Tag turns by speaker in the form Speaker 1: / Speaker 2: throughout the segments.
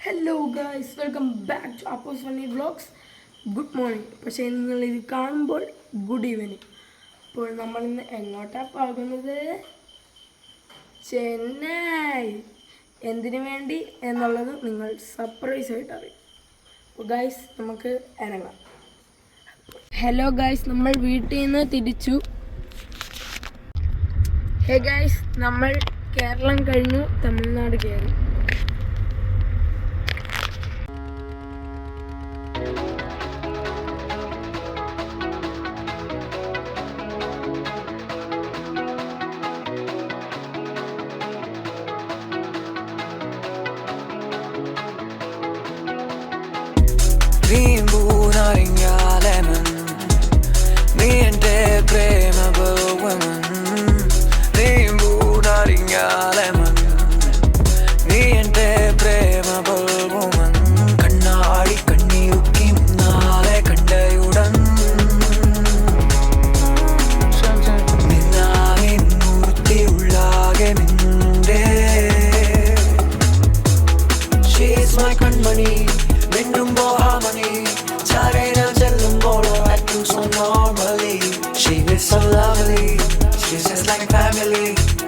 Speaker 1: Hello guys, welcome back to അപ്പോസ് funny vlogs. Good morning, പക്ഷേ നിങ്ങളിത് കാണുമ്പോൾ ഗുഡ് ഈവനിങ്. അപ്പോൾ നമ്മളിന്ന് എങ്ങോട്ടാണ് പോകുന്നത്? ചെന്നൈ. എന്തിനു വേണ്ടി എന്നുള്ളത് നിങ്ങൾ സർപ്രൈസ് ആയിട്ട് അറിയും. അപ്പോൾ ഗായ്സ്, നമുക്ക് ഇറങ്ങാം. ഹലോ ഗായ്സ്, നമ്മൾ വീട്ടിൽ നിന്ന് തിരിച്ചു. ഹേ ഗായ്സ്, നമ്മൾ കേരളം കഴിഞ്ഞു തമിഴ്നാട് കയറി.
Speaker 2: Lemon, me and Deb Cramable women. Rainbow Naringa Lemon, me and Deb Cramable woman. Kannadi kannirukki munnale kandayudan ninnane nurthi ullage ninde. She is my kanmani, mendum bohamani. So normally, she is so lovely. She's just like family.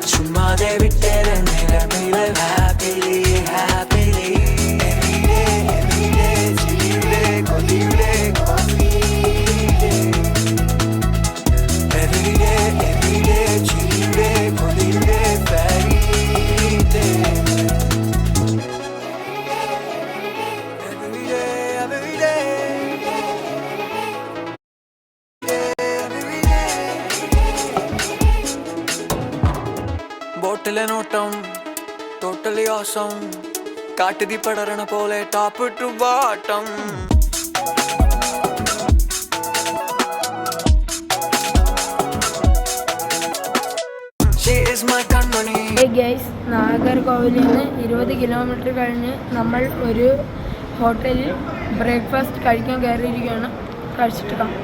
Speaker 2: Chumma de vitte let me live happily, happily. Every day, chilly day, coffee day, coffee day. Every day, chilly day, coffee day, fairy day. Every day. ബോട്ടിലെ നോട്ടം totally awesome, കാട്ടുതീ പടരണ പോലെ top two bottom.
Speaker 1: നാഗർകോവിലിൽ നിന്ന് 20 kilometre കഴിഞ്ഞ് നമ്മൾ ഒരു ഹോട്ടലിൽ breakfast കഴിക്കാൻ കയറിയിരിക്കുകയാണ്. കഴിച്ചിട്ട് കാണാം.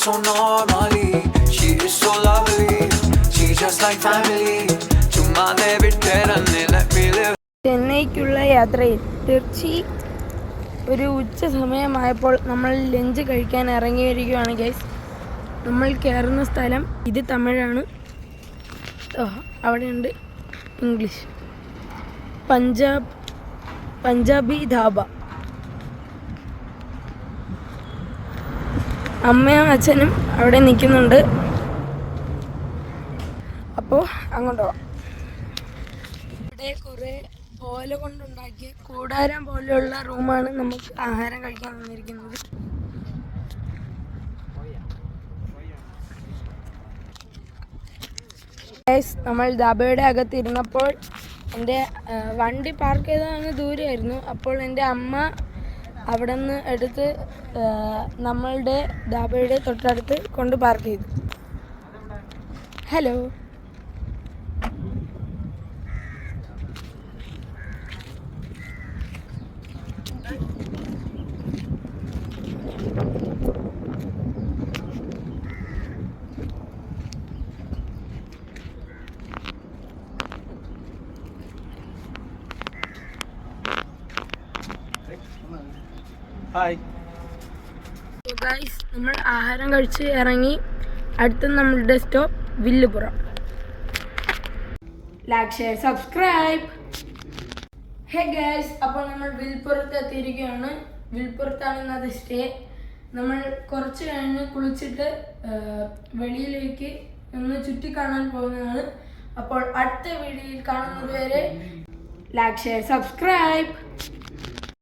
Speaker 2: So normally, she is so lovely. She's just like family. Chumma de vitte let me live.
Speaker 1: ചെന്നൈക്കുള്ള യാത്രയിൽ ഒരു ഉച്ച സമയമായപ്പോൾ നമ്മൾ ലഞ്ച് കഴിക്കാൻ ഇറങ്ങി വരികയാണ് ഗൈസ്. നമ്മൾ കയറുന്ന സ്ഥലം ഇത് തമിഴാണ്, അവിടെയുണ്ട് ഇംഗ്ലീഷ്. പഞ്ചാബി ധാബ. അമ്മയും അച്ഛനും അവിടെ നിൽക്കുന്നുണ്ട്. അപ്പോൾ അങ്ങോട്ട് പോവാം. ഇവിടെ കുറേ ഓല കൊണ്ടുണ്ടാക്കിയ കൂടാരം പോലെയുള്ള റൂമാണ് നമുക്ക് ആഹാരം കഴിക്കാൻ വന്നിരിക്കുന്നത്. നമ്മൾ ധാബയുടെ അകത്തിരുന്നപ്പോൾ എൻ്റെ വണ്ടി പാർക്ക് ചെയ്തത് അങ്ങ് ദൂരെയായിരുന്നു. അപ്പോൾ എൻ്റെ അമ്മ അവിടെ നിന്ന് എടുത്ത് നമ്മളുടെ ധാബയുടെ തൊട്ടടുത്ത് കൊണ്ട് പാർക്ക് ചെയ്തു. ഹലോ.
Speaker 2: ഹായ്
Speaker 1: ഗൈസ്, നമ്മൾ ആഹാരം കഴിച്ച് ഇറങ്ങി. അടുത്ത നമ്മളുടെ stop Villupuram. Like, share, subscribe. Hey guys, അപ്പോൾ നമ്മൾ വിൽപ്പുറത്ത് എത്തിയിരിക്കുകയാണ്. വിൽപ്പുറത്താണ് ഇന്നത്തെ സ്റ്റേ. നമ്മൾ കുറച്ച് കഴിഞ്ഞ് കുളിച്ചിട്ട് വെളിയിലേക്ക് ഒന്ന് ചുറ്റിക്കാണാൻ പോകുന്നതാണ്. അപ്പോൾ അടുത്ത വീഡിയോയിൽ കാണുന്നത് വരെ ലൈക്ക്, ഷെയർ, സബ്സ്ക്രൈബ്.